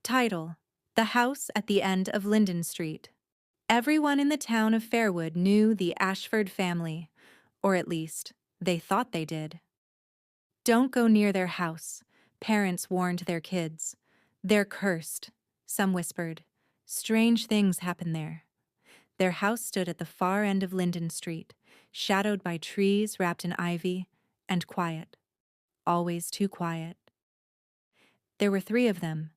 Title: The House at the End of Linden Street. Everyone in the town of Fairwood knew the Ashford family, or at least, they thought they did. Don't go near their house, parents warned their kids. They're cursed, some whispered. Strange things happen there. Their house stood at the far end of Linden Street, shadowed by trees wrapped in ivy, and quiet. Always too quiet. There were 3 of them.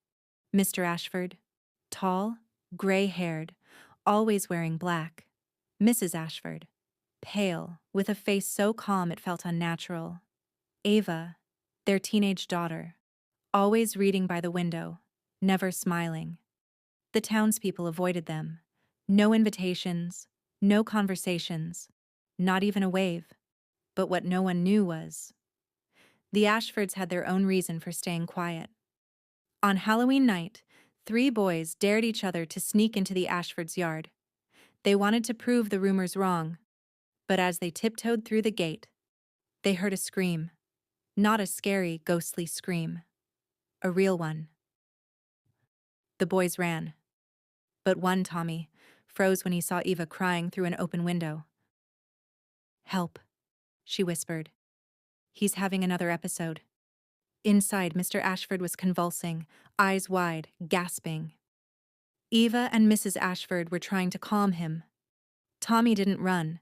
Mr. Ashford, tall, gray-haired, always wearing black. Mrs. Ashford, pale, with a face so calm it felt unnatural. Ava, their teenage daughter, always reading by the window, never smiling. The townspeople avoided them. No invitations, no conversations, not even a wave. But what no one knew was, the Ashfords had their own reason for staying quiet. On Halloween night, 3 boys dared each other to sneak into the Ashfords' yard. They wanted to prove the rumors wrong, but as they tiptoed through the gate, they heard a scream. Not a scary, ghostly scream. A real one. The boys ran. But one, Tommy, froze when he saw Eva crying through an open window. "Help," she whispered. "He's having another episode." Inside, Mr. Ashford was convulsing, eyes wide, gasping. Eva and Mrs. Ashford were trying to calm him. Tommy didn't run.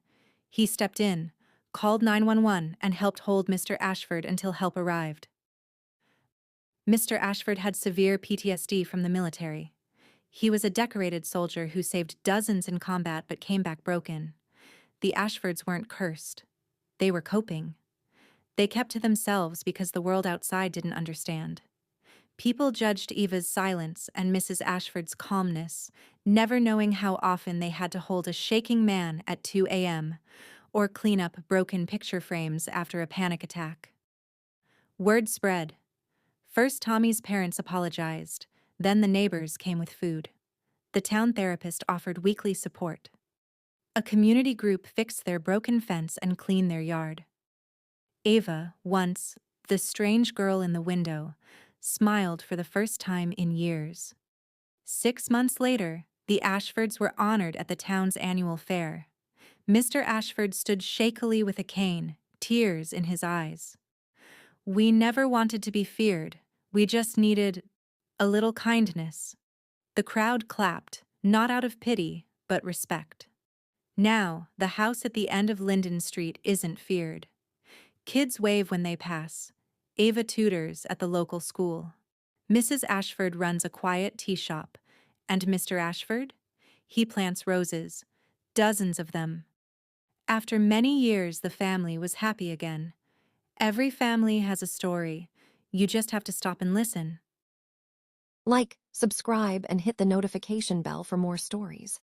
He stepped in, called 911, and helped hold Mr. Ashford until help arrived. Mr. Ashford had severe PTSD from the military. He was a decorated soldier who saved dozens in combat but came back broken. The Ashfords weren't cursed. They were coping. They kept to themselves because the world outside didn't understand. People judged Eva's silence and Mrs. Ashford's calmness, never knowing how often they had to hold a shaking man at 2 a.m. or clean up broken picture frames after a panic attack. Word spread. First, Tommy's parents apologized, then the neighbors came with food. The town therapist offered weekly support. A community group fixed their broken fence and cleaned their yard. Ava, once the strange girl in the window, smiled for the first time in years. 6 months later, the Ashfords were honored at the town's annual fair. Mr. Ashford stood shakily with a cane, tears in his eyes. "We never wanted to be feared. We just needed a little kindness." The crowd clapped, not out of pity, but respect. Now, the house at the end of Linden Street isn't feared. Kids wave when they pass. Ava tutors at the local school. Mrs. Ashford runs a quiet tea shop. And Mr. Ashford? He plants roses. Dozens of them. After many years, the family was happy again. Every family has a story. You just have to stop and listen. Like, subscribe, and hit the notification bell for more stories.